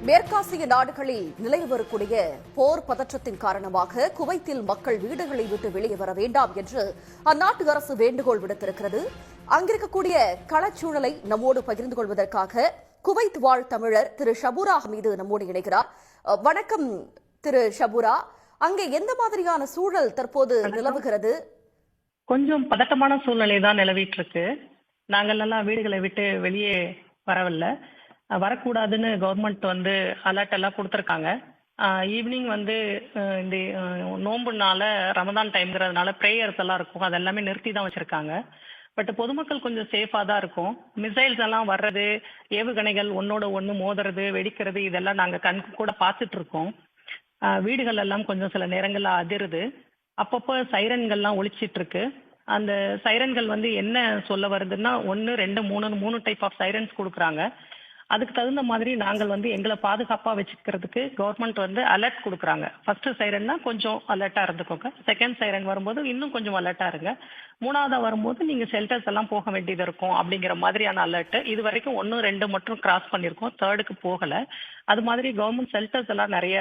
மேற்காசிய நாடுகளில் நிலவி வரக்கூடிய போர் பதற்றத்தின் காரணமாக குவைத்தில் மக்கள் வீடுகளை விட்டு வெளியே வர வேண்டாம் என்று அந்நாட்டு அரசு வேண்டுகோள் விடுத்திருக்கிறது. அங்கிருக்கக்கூடிய களச்சூழலை நம்மோடு பகிர்ந்து கொள்வதற்காக குவைத் வாழ் தமிழர் திரு ஷபூரா ஹமீது நம்மோடு இணைகிறார். வணக்கம் திரு ஷபூரா. அங்கே எந்த மாதிரியான சூழல் தற்போது நிலவுகிறது? கொஞ்சம் பதட்டமான சூழ்நிலை தான் நிலவிட்டு இருக்கு. நாங்கள் எல்லாம் வீடுகளை விட்டு வெளியே வரவில்லை, வரக்கூடாதுன்னு கவர்மெண்ட் அலர்ட் எல்லாம் கொடுத்துருக்காங்க. ஈவினிங் இந்த நோம்புனால ரமதான் டைம்ங்கிறதுனால ப்ரேயர்ஸ் எல்லாம் இருக்கும், அது எல்லாமே நிறுத்தி தான் வச்சிருக்காங்க. பட் பொதுமக்கள் கொஞ்சம் சேஃபாக தான் இருக்கும். மிசைல்ஸ் எல்லாம் வர்றது, ஏவுகணைகள் ஒன்னோட ஒன்று மோதுறது, வெடிக்கிறது, இதெல்லாம் நாங்கள் கணக்கு கூட பார்த்துட்டு இருக்கோம். வீடுகள் எல்லாம் கொஞ்சம் சில நேரங்களில் அதிருது. அப்பப்போ சைரன்கள்லாம் ஒழிச்சிட்டு இருக்கு. அந்த சைரன்கள் என்ன சொல்ல வருதுன்னா 1, 2, 3 டைப் ஆஃப் சைரன்ஸ் கொடுக்குறாங்க. அதுக்கு தகுந்த மாதிரி நாங்கள் எங்களை பாதுகாப்பாக வச்சுக்கிறதுக்கு கவர்மெண்ட் அலர்ட் கொடுக்குறாங்க. ஃபர்ஸ்ட் சைரன்னா கொஞ்சம் அலர்ட்டாக இருந்துக்கோங்க, செகண்ட் சைரன் வரும்போது இன்னும் கொஞ்சம் அலர்ட்டாக இருங்க, மூணாவதாக வரும்போது நீங்கள் ஷெல்டர்ஸ் எல்லாம் போக வேண்டியது இருக்கும் அப்படிங்கிற மாதிரியான அலர்ட். இது வரைக்கும் 1, 2 மட்டும் கிராஸ் பண்ணியிருக்கோம், தேர்டுக்கு போகலை. அது மாதிரி கவர்மெண்ட் ஷெல்டர்ஸ் எல்லாம் நிறைய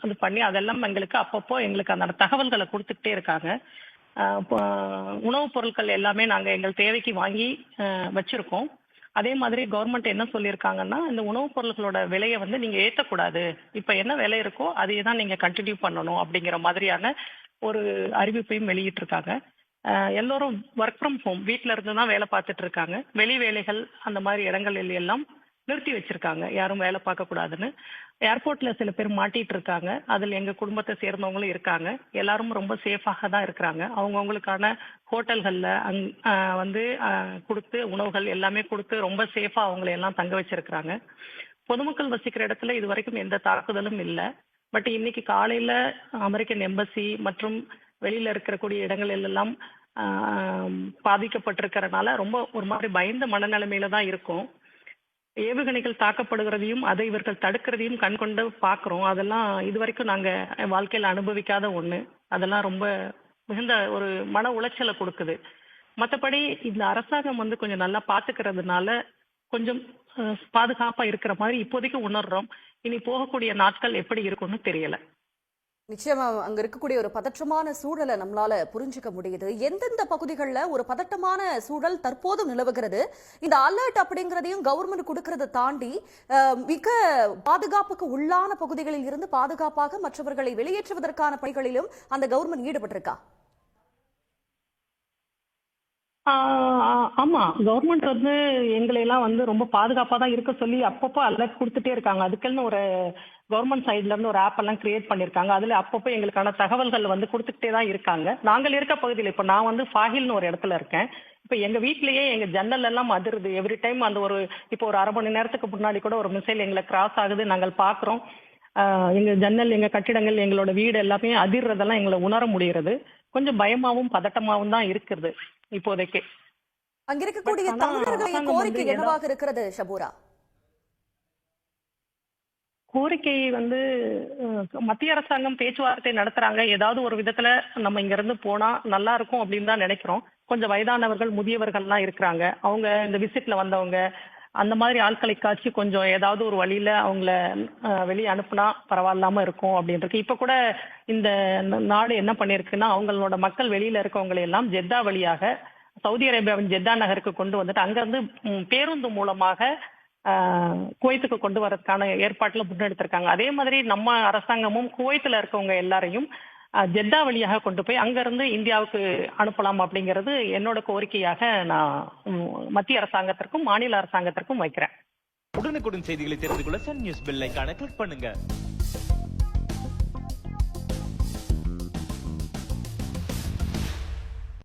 இது பண்ணி அதெல்லாம் எங்களுக்கு அப்பப்போ எங்களுக்கு அந்த தகவல்களை கொடுத்துக்கிட்டே இருக்காங்க. உணவுப் பொருட்கள் எல்லாமே நாங்கள் எங்கள் தேவைக்கு வாங்கி வச்சிருக்கோம். அதே மாதிரி கவர்மெண்ட் என்ன சொல்லியிருக்காங்கன்னா, இந்த உணவுப் பொருட்களோட விலையை நீங்கள் ஏற்றக்கூடாது, இப்போ என்ன விலை இருக்கோ அதையே தான் நீங்கள் கண்டினியூ பண்ணணும் அப்படிங்கிற மாதிரியான ஒரு அறிவிப்பையும் வெளியிட்டிருக்காங்க. எல்லோரும் ஒர்க் ஃப்ரம் ஹோம், வீட்டில் இருந்து தான் வேலை பார்த்துட்டு இருக்காங்க. வெளி வேலைகள் அந்த மாதிரி இடங்களில் எல்லாம் நிறுத்தி வச்சிருக்காங்க, யாரும் வேலை பார்க்கக்கூடாதுன்னு. ஏர்போர்ட்ல சில பேர் மாட்டிட்டு இருக்காங்க, அதில் எங்கள் குடும்பத்தை சேர்ந்தவங்களும் இருக்காங்க. எல்லாரும் ரொம்ப சேஃபாக தான் இருக்கிறாங்க. அவங்கவுங்களுக்கான ஹோட்டல்களில் கொடுத்து உணவுகள் எல்லாமே கொடுத்து ரொம்ப சேஃபாக அவங்களை எல்லாம் தங்க வச்சிருக்கிறாங்க. பொதுமக்கள் வசிக்கிற இடத்துல இது வரைக்கும் எந்த தாக்குதலும் இல்லை. பட் இன்னைக்கு காலையில் அமெரிக்கன் எம்பசி மற்றும் வெளியில் இருக்கக்கூடிய இடங்களில் எல்லாம் பாதிக்கப்பட்டிருக்கிறதுனால ரொம்ப ஒரு மாதிரி பயந்த மனநிலைமையில தான் இருக்கும். ஏவுகணைகள் தாக்கப்படுகிறதையும் அதை இவர்கள் தடுக்கிறதையும் கண்கொண்டு பார்க்குறோம். அதெல்லாம் இது வரைக்கும் நாங்கள் வாழ்க்கையில் அனுபவிக்காத ஒன்று. அதெல்லாம் ரொம்ப மிகுந்த ஒரு மன உளைச்சலை கொடுக்குது. மற்றபடி இந்த அரசாங்கம் கொஞ்சம் நல்லா பார்த்துக்கிறதுனால கொஞ்சம் பாதுகாப்பாக இருக்கிற மாதிரி இப்போதைக்கு உணர்றோம். இனி போகக்கூடிய நாட்கள் எப்படி இருக்கும்னு தெரியல. நிச்சயமா அங்க இருக்கக்கூடிய ஒரு பதற்றமான சூழலை நம்மளால புரிஞ்சுக்க முடியுது. எந்தெந்த பகுதிகளில் ஒரு பதட்டமான சூழல் தற்போது நிலவுகிறது, இந்த அலர்ட் அப்படிங்கிறதையும் கவர்மெண்ட் கொடுக்கறதை தாண்டி மிக பாதுகாப்புக்கு உள்ளான பகுதிகளில் இருந்து பாதுகாப்பாக மற்றவர்களை வெளியேற்றுவதற்கான பணிகளிலும் அந்த கவர்மெண்ட் ஈடுபட்டிருக்கா? ஆமா, கவர்மெண்ட் எங்களை எல்லாம் ரொம்ப பாதுகாப்பா தான் இருக்க சொல்லி அப்பப்போ அலர்ட் கொடுத்துட்டே இருக்காங்க. அதுக்குன்னு ஒரு கவர்மெண்ட் சைட்ல இருந்து ஒரு ஆப் எல்லாம் கிரியேட் பண்ணிருக்காங்க. அதுல அப்பப்போ எங்களுக்கான தகவல்கள் கொடுத்துக்கிட்டே தான் இருக்காங்க. நாங்கள் இருக்க பகுதியில் இப்போ நான் ஃபாஹில்னு ஒரு இடத்துல இருக்கேன். இப்போ எங்க வீட்லயே எங்க ஜன்னல் எல்லாம் அதிருது. எவ்ரி டைம் இப்போ ஒரு அரை மணி நேரத்துக்கு முன்னாடி கூட ஒரு மிசைல் எங்களை கிராஸ் ஆகுது, நாங்கள் பாக்குறோம். எங்க ஜன்னல், எங்க கட்டிடங்கள், எங்களோட வீடு எல்லாமே அதிர்றதெல்லாம் எங்களை உணர முடிகிறது. கொஞ்சம் பயமாவும் பதட்டமாவும் தான் இருக்குது இப்போதைக்கு. அங்க இருக்கக்கூடிய தமிழர்களின் கோரிக்கை என்னவாக இருக்கிறது ஷபூரா? கோரிக்கை மத்திய அரசாங்கம் பேச்சுவார்த்தை நடத்துறாங்க. ஏதாவது ஒரு விதத்துல நம்ம இங்க இருந்து போனா நல்லா இருக்கும் அப்படின்னு தான் நினைக்கிறோம். கொஞ்சம் வயதானவர்கள், முதியவர்கள்லாம் இருக்கிறாங்க. அவங்க இந்த விசிட்ல வந்தவங்க அந்த மாதிரி ஆட்களை காட்சி கொஞ்சம் ஏதாவது ஒரு வழியில அவங்கள வெளியே அனுப்புனா பரவாயில்லாம இருக்கும் அப்படின்றது. இப்ப கூட இந்த நாடு என்ன பண்ணிருக்குன்னா, அவங்களோட மக்கள் வெளியில இருக்கவங்களை எல்லாம் ஜெத்தா வழியாக சவுதி அரேபியாவின் ஜெத்தா நகருக்கு கொண்டு வந்துட்டு அங்கிருந்து பேருந்து மூலமாக குவைத்துக்கு கொண்டு வரதுக்கான ஏற்பாட்டுல முன்னெடுத்திருக்காங்க. அதே மாதிரி நம்ம அரசாங்கமும் குவைத்துல இருக்கவங்க எல்லாரையும் ஜெத்தா வழியாக கொண்டு போய் அங்கிருந்து இந்தியாவுக்கு அனுப்பலாம் அப்படிங்கிறது என்னோட கோரிக்கையாக நான் மத்திய அரசாங்கத்திற்கும் மாநில அரசாங்கத்திற்கும் வைக்கிறேன். உடனுக்குடன் செய்திகளை தெரிந்து கொள்ள சன் நியூஸ் பெல் ஐகானை கிளிக் பண்ணுங்க.